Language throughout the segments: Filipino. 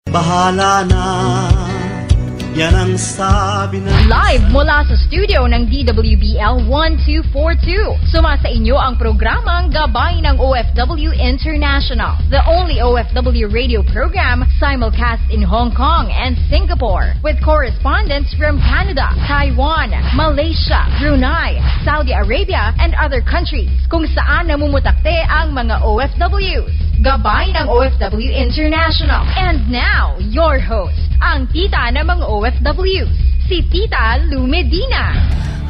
Bahala na, yan ang sabi ng... Live mula sa studio ng DWBL 1242. Sumasa inyo ang programang Gabay ng OFW International, the only OFW radio program simulcast in Hong Kong and Singapore, with correspondents from Canada, Taiwan, Malaysia, Brunei, Saudi Arabia, and other countries, kung saan namumutakte ang mga OFWs. Gabay ng OFW International. And now, your host, ang tita ng mga OFWs, si Tita Lou Medina.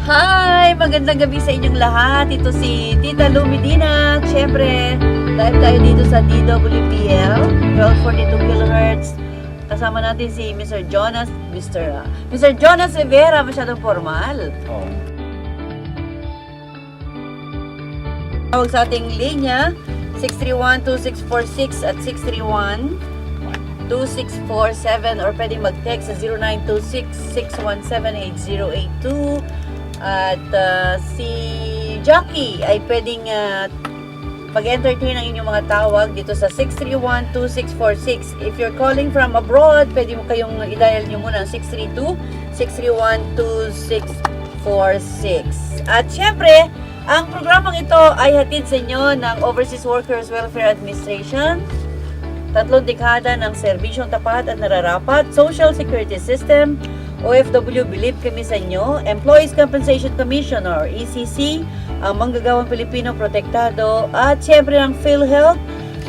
Hi! Magandang gabi sa inyong lahat. Ito si Tita Lou Medina. Siyempre, live tayo dito sa DWPL, 1242 kHz. Kasama natin si Mr. Jonas, Mr. Jonas Rivera, masyadong formal. Tawag sa ating linya, 631-2646 at 631-2647, or pwede mag-text sa 0926-617-8082. At si Jackie ay pwedeng pag-entertain ang inyong mga tawag dito sa 631-2646. If you're calling from abroad, pwede mo kayong i-dial nyo muna ang 632-631-2646. At syempre, ang programang ito ay hatid sa inyo ng Overseas Workers Welfare Administration, 3 dekada ng serbisyong tapat at nararapat, Social Security System, OFW Believe Kami sa Inyo, Employees Compensation Commission or ECC, ang manggagawang Pilipino protektado, at siyempre ang PhilHealth,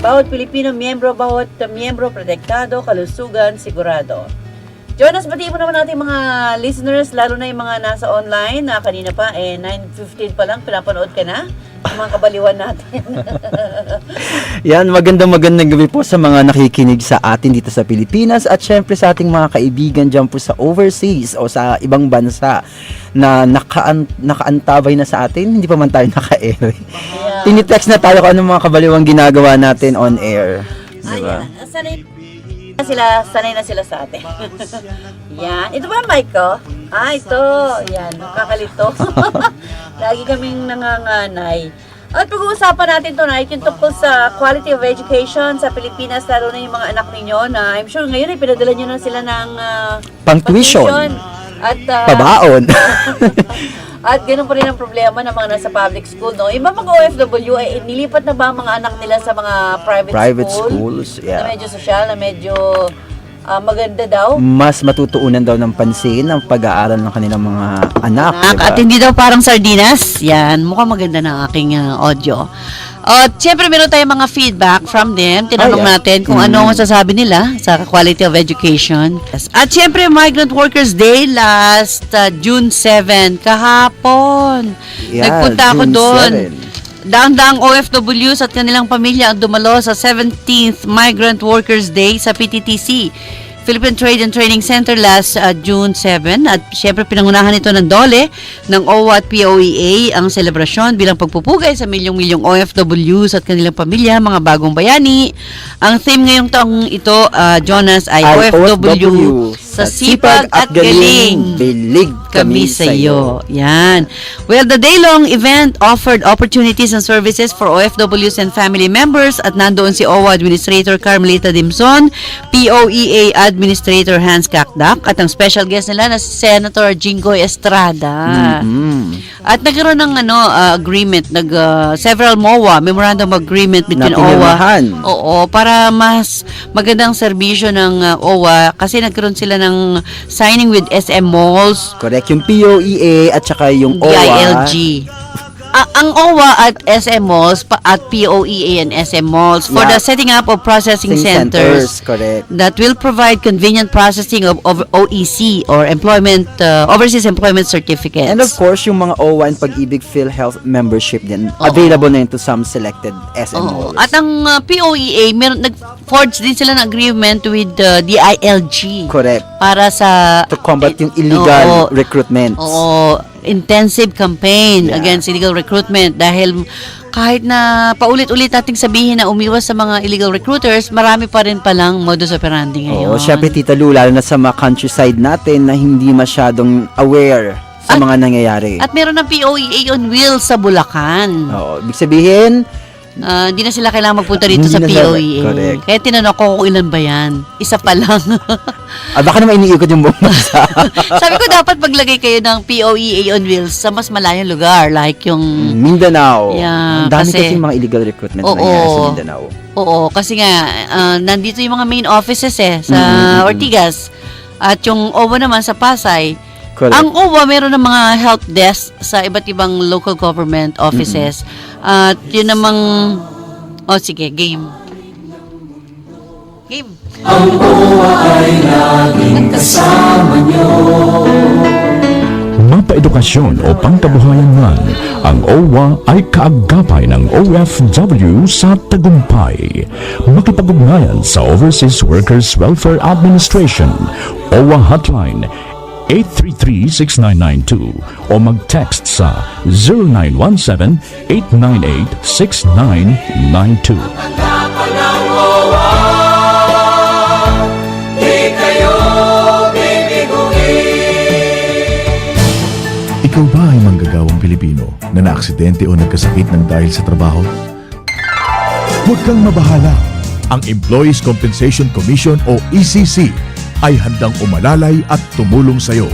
bawat Pilipino miyembro, bawat miyembro protektado, kalusugan sigurado. Jonas, batiin mo naman natin mga listeners, lalo na yung mga nasa online na kanina pa, 9:15 pa lang, pinapanood ka na, yung mga kabaliwan natin. Yan, magandang gabi po sa mga nakikinig sa atin dito sa Pilipinas at syempre sa ating mga kaibigan dyan po sa overseas o sa ibang bansa na nakaantabay na sa atin, hindi pa man tayo naka-air. Yeah. Tinitext na tayo kung anong mga kabaliwang ginagawa natin on air. Diba? Sanay na sila sa atin. Yan. Ito ba ang mic ko? Ito. Yan. Nakakalito. Lagi kaming nanganganay. At pag-uusapan natin tonight yung tungkol sa quality of education sa Pilipinas, lalo na yung mga anak ninyo na I'm sure ngayon ay pinadala nyo na sila ng pang-tuition. At pabaon. At ganun pa rin ang problema ng mga nasa public school, no? Iba mga OFW ay nilipat na ba ang mga anak nila sa mga private schools? Yeah. Na medyo social, na medyo maganda daw. Mas matutuunan daw ng pansin ang pag-aaral ng kanilang mga anak. Diba? At hindi daw parang sardinas. Yan, mukhang maganda ng aking audio. At siyempre meron tayong mga feedback from them. Tinanong natin kung ano ang masasabi nila sa quality of education. At siyempre Migrant Workers Day last June 7, kahapon. Yeah, Nagpunta ako June doon. 7. Daang-daang OFWs at kanilang pamilya ang dumalo sa 17th Migrant Workers Day sa PTTC, Philippine Trade and Training Center last June 7. At syempre pinangunahan ito ng DOLE, ng OWA at POEA ang selebrasyon bilang pagpupugay sa milyong-milyong OFWs at kanilang pamilya, mga bagong bayani. Ang theme ngayong taong ito, Jonas, ay OFW sa sipag at galing. Bilig Kami sa iyo. Yan. Well, the day-long event offered opportunities and services for OFWs and family members at nandoon si OWA Administrator Carmelita Dimson, POEA Administrator Hans Kakdak, at ang special guest nila na si Senator Jinggoy Estrada. At nagkaroon ng agreement, several MOA, Memorandum of Agreement between OWA. Oo, para mas magandang serbisyo ng OWA kasi nagkaroon sila ng signing with SM Malls. Correct, yung POEA at saka yung OWA. DILG. Ang OWA at SM Malls at POEA and SM Malls for the setting up of processing centers. Correct. That will provide convenient processing of OEC or Overseas Employment Certificates. And of course, yung mga OWA and Pag-ibig PhilHealth membership din, available na yun to some selected SM malls. At ang POEA, nag-forge din sila ng agreement with DILG. Correct. Para sa To combat yung illegal recruitments. Oo, intensive campaign against illegal recruitment dahil kahit na paulit-ulit nating sabihin na umiwas sa mga illegal recruiters, marami pa rin palang modus operandi ngayon. Oo, syempre Tita Lou, lalo na sa mga countryside natin na hindi masyadong aware sa mga nangyayari. At meron ng POEA on wheels sa Bulacan. Oo, ibig sabihin, Hindi na sila kailangan magpunta dito Hindi sa na sila- POEA. correct. Kaya tinanong ko kung ilan ba yan. Isa pa lang. Baka naman iniikot yung buong bansa. Sabi ko dapat maglagay kayo ng POEA on wheels sa mas malayong lugar. Like yung... Mindanao. Yeah, Ang dami kasi- kasi mga illegal recruitment Oo. nangyayari sa Mindanao. Oo, kasi nga, nandito yung mga main offices sa Ortigas. At yung OWA naman sa Pasay. Correct. Ang OWA, meron ng mga help desk sa iba't ibang local government offices. At yun namang... sige, game. Game. Mapaedukasyon o pangkabuhayan man, ang OWA ay kaagapay ng OFW sa tagumpay. Makipag-ugnayan sa Overseas Workers Welfare Administration, OWA Hotline 833-6992 o mag-text sa 0917-898-6992. Ikaw ba ay manggagawang Pilipino na naaksidente o nagkasakit ng dahil sa trabaho? Huwag kang mabahala. Ang Employees Compensation Commission o ECC ay handang umalalay at tumulong sa iyo.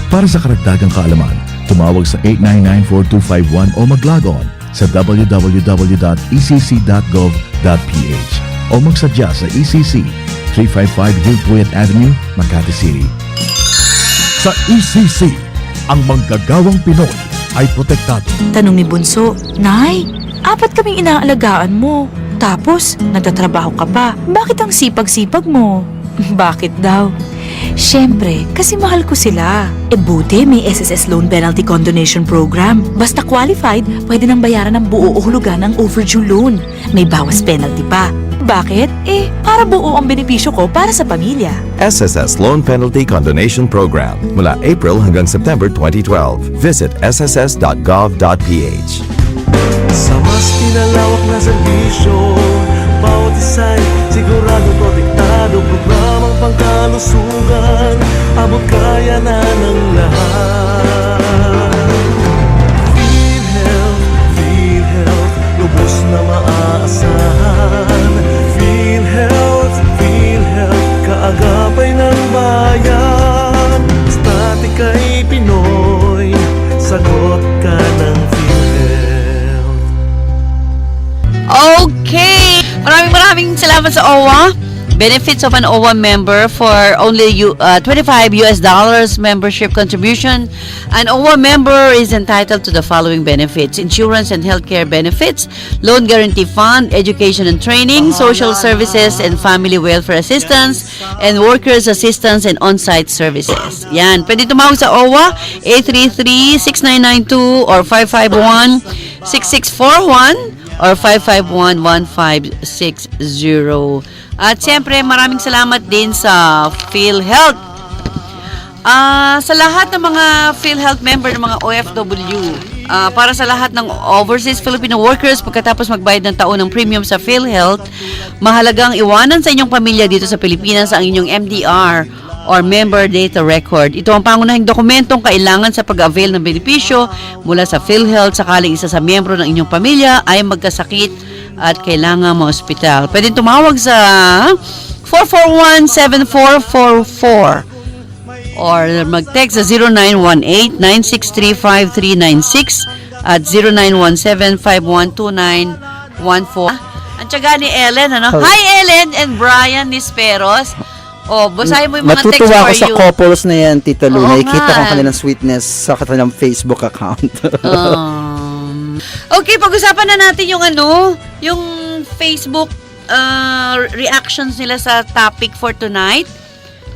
Para sa karagdagang kaalaman, tumawag sa 899-4251 o mag-log on sa www.ecc.gov.ph o magsadya sa ECC 355 Hillpuyat Avenue, Makati City. Sa ECC, ang manggagawang Pinoy ay protektado. Tanong ni Bunso, Nay, 4 kaming inaalagaan mo. Tapos, nagtatrabaho ka pa. Bakit ang sipag-sipag mo? Bakit daw? Siyempre, kasi mahal ko sila. Buti may SSS Loan Penalty Condonation Program. Basta qualified, pwede nang bayaran ng buo o hulugan ng overdue loan. May bawas penalty pa. Bakit? Para buo ang benepisyo ko para sa pamilya. SSS Loan Penalty Condonation Program mula April hanggang September 2012. Visit sss.gov.ph. Sa mas pinalawak na serbisyo, bawat isa'y sigurado protektado. Programang pangkalusugan, abot kaya na ng lahat. PhilHealth, lubos na maaasahan. PhilHealth, kaagapay ng bayan. Basta kay Pinoy, sagot ka ng PhilHealth. Okay! Maraming salamat sa OWA. Benefits of an OWA member for only $25 membership contribution. An OWA member is entitled to the following benefits: insurance and healthcare benefits, loan guarantee fund, education and training, social services and family welfare assistance, and workers assistance and on-site services. Yan. Pwede tumawag sa OWA 833-6992 or 551-6641 or 551-1560. At siyempre, maraming salamat din sa PhilHealth. Sa lahat ng mga PhilHealth member ng mga OFW, para sa lahat ng overseas Filipino workers, pagkatapos magbayad ng taon ng premium sa PhilHealth, mahalagang iwanan sa inyong pamilya dito sa Pilipinas ang inyong MDR or Member Data Record. Ito ang pangunahing dokumentong kailangan sa pag-avail ng benepisyo mula sa PhilHealth sakaling isa sa miyembro ng inyong pamilya ay magkasakit at kailangan ma-hospital. Pwede tumawag sa 441-7444 or mag-text sa 0918-963-5396 at 0917-512914. Ang tiyaga ni Ellen, ano? Hi, Ellen and Brian Nisperos. Basahin mo yung mga text Natutuwa for ako sa you. couples na yan, Tita Lu. Oo Nakikita ko nga. ang kanilang sweetness sa kanilang Facebook account. Okay, pag-usapan na natin yung yung Facebook reactions nila sa topic for tonight.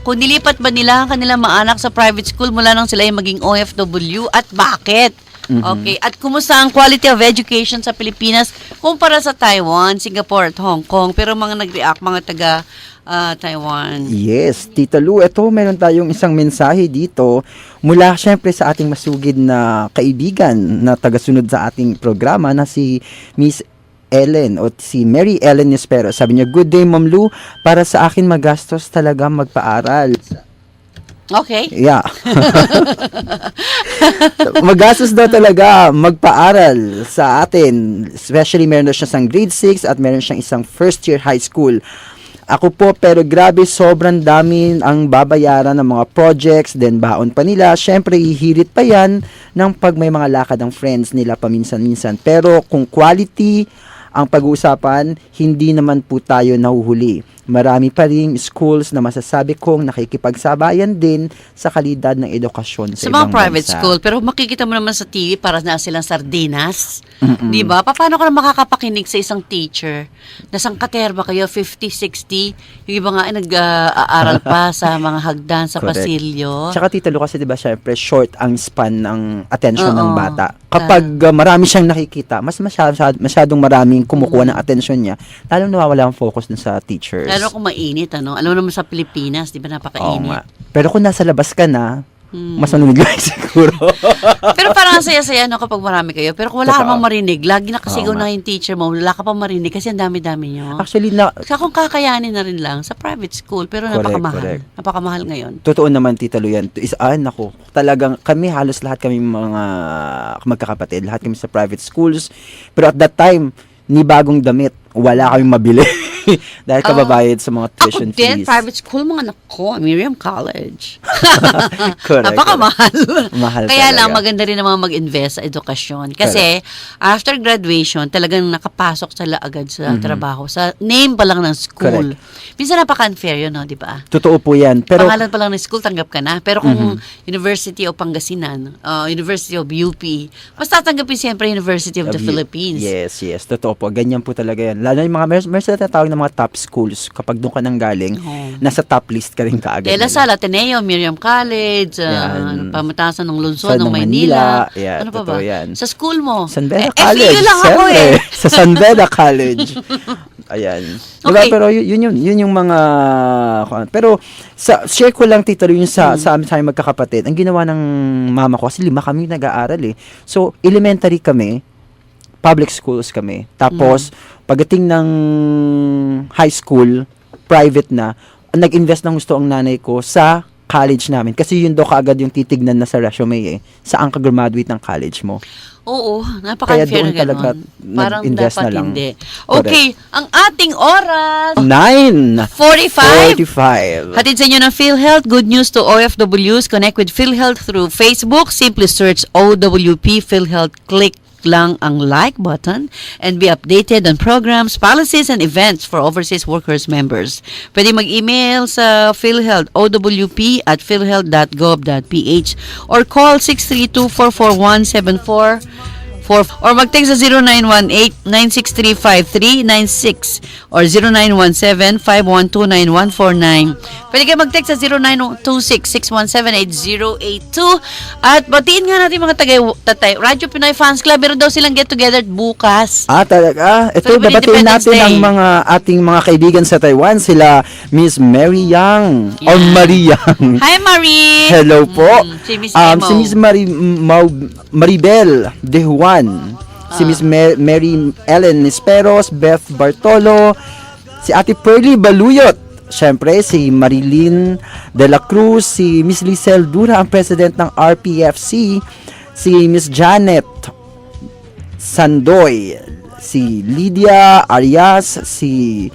Kung nilipat ba nila ang kanilang mga anak sa private school mula nang sila ay maging OFW at bakit? Okay, at kumusta ang quality of education sa Pilipinas kumpara sa Taiwan, Singapore at Hong Kong? Pero mga nag-react, mga taga Taiwan. Yes, Tita Lu, eto meron tayong isang mensahe dito mula syempre sa ating masugid na kaibigan na tagasunod sa ating programa na si Miss Ellen o si Mary Ellen Nispero. Sabi niya, "Good day, Ma'am Lu. Para sa akin magastos talaga magpaaral. Okay. Yeah. Magastos daw talaga magpaaral sa atin. Especially meron daw siya isang grade 6 at meron siyang isang first year high school. Ako po, pero grabe, sobrang dami ang babayaran ng mga projects, then baon pa nila. Syempre, hihirit pa yan ng pag may mga lakad ng friends nila paminsan-minsan. Pero kung quality ang pag-uusapan, hindi naman po tayo nahuhuli. Marami pa rin schools na masasabi kong nakikipagsabayan din sa kalidad ng edukasyon sa Sa mga ibang private bansa. school, pero makikita mo naman sa TV para na silang sardinas. Di ba? Paano ka na makakapakinig sa isang teacher? Nasang katerba kayo, 50, 60, yung iba nga ay nag-aaral pa sa mga hagdan, sa Correct. pasilyo. Tsaka Tita Lu, kasi diba syempre short ang span ng attention ng Oo. bata. Kapag marami siyang nakikita, mas masyadong maraming kumukuha ng attention niya, lalong nawawala ang focus dun sa teachers. Lalo kung mainit, ano? Alam mo naman sa Pilipinas, di ba Oo napakainit? nga. Pero kung nasa labas ka na, mas manunig lang siguro. Pero parang ang saya-saya no, kapag marami kayo. Pero kung wala ka Totoo. namang marinig, lagi nakasigaw Oo nga. na yung teacher mo, wala ka pa marinig kasi ang dami-dami nyo. Actually, Kaya kung kakayanin na rin lang sa private school, pero Correct, napakamahal. correct. Napakamahal ngayon. totoo naman, Tita Lu, yan. Nako, talagang kami, halos lahat kami mga magkakapatid, lahat kami sa private schools. Pero at that time, ni bagong damit, wala kaming mabili. Dahil kababayad sa mga Ako tuition din, fees. private school, mga anak ko, Miriam College. Correct, Napakamahal. Mahal Kaya talaga. lang, maganda rin naman mag-invest sa edukasyon. Kasi, after graduation, talagang nakapasok sila agad sa trabaho. Sa name pa lang ng school. Minsan napaka-unfair yun, no, di ba? Totoo po yan. Pero, Pangalan pa lang ng school, tanggap ka na. Pero kung University of Pangasinan, University of UP, mas tatanggapin siyempre University of the Philippines. Yes, yes. Totoo po. Ganyan po talaga yan. Lalo yung mga, meron sila tatawag ng mga top schools. Kapag doon ka nang galing, nasa top list ka rin kaagad. De La nila. Salle, Ateneo, Miriam College, Yan. Pamatasan ng Sa Lungsod, ng ng Maynila. Manila. Yeah, Ano pa totoo ba? yan. Sa school mo. San Beda FEU College. lang ako siyempre. eh. Sa San Beda College. Ayan. Diba? Okay. Pero yun yung mga... Pero share ko lang, Tita Lu, yung sa amin sa aming magkakapatid. Ang ginawa ng mama ko, kasi 5 kami nag-aaral eh. So, elementary kami, public schools kami. Tapos, pagdating ng high school, private na, nag-invest ng gusto ang nanay ko sa college namin. Kasi yun daw kaagad yung titignan na sa resume eh. Saan ka graduate ng college mo. Oo, napaka-unfair Kaya doon na talaga ganun. Parang nag-invest dapat na lang. hindi. Okay, ang ating oras, 9:45. Hatid sa inyo ng PhilHealth. Good news to OFWs. Connect with PhilHealth through Facebook. Simply search OWP PhilHealth. Click lang ang like button and be updated on programs, policies, and events for overseas workers members. Pwede mag-email sa PhilHealth, owp@philhealth.gov.ph or call 632-441-7444 or mag-text sa 0918-963-5396 or 0917-512-9149. Pwede kayo mag-text sa 0926-617-8082 at batiin nga natin mga tatay. Radyo Pinoy Fans Club, meron daw silang get-together bukas. Talaga. Ito, Philippine babatiin Independence natin Day. ang mga ating mga kaibigan sa Taiwan. Sila Miss Mary Yang or Yan. Marie Yang. Hi, Marie! Hello po. Si Miss Emo. Si Miss Maribel De Juan. Si Miss Mary Ellen Nisperos, Beth Bartolo, si Ate Pearly Baluyot, syempre si Marilyn De La Cruz, si Miss Lizelle Dura, ang president ng RPFC, si Miss Janet Sandoy, si Lydia Arias, si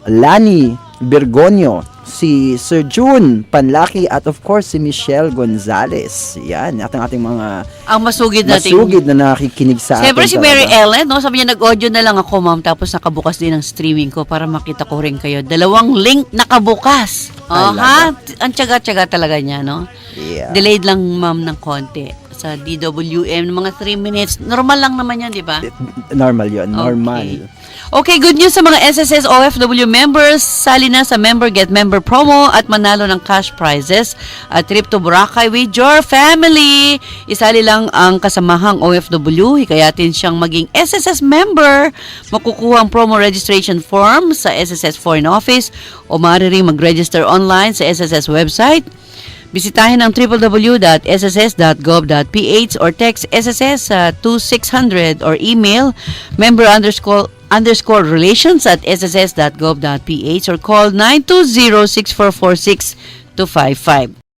Lani Bergonio, si Sir June Panlaki, at of course si Michelle Gonzalez. Yan, ating mga Ang masugid natin. masugid na nakikinig sa Siyempre atin si Mary talaga. Ellen, no? Sabi niya, nag-audio na lang ako, ma'am, tapos nakabukas din ang streaming ko para makita ko rin kayo. 2 link nakabukas. Oh, ha? Ang tiyaga-tiyaga talaga niya, no? Yeah. Delayed lang, ma'am, ng konti. Sa DWM, mga 3 minutes. Normal lang naman yan, di ba? Normal yun, normal. Okay, good news sa mga SSS OFW members. Sali na sa Member Get Member promo at manalo ng cash prizes at trip to Boracay with your family. Isali lang ang kasamahang OFW. Hikayatin siyang maging SSS member. Makukuha ang promo registration form sa SSS Foreign Office o maaari ring mag-register online sa SSS website. Bisitahin ang www.sss.gov.ph or text SSS sa 2600 or email member_relations@sss.gov.ph or call 920-6446-255.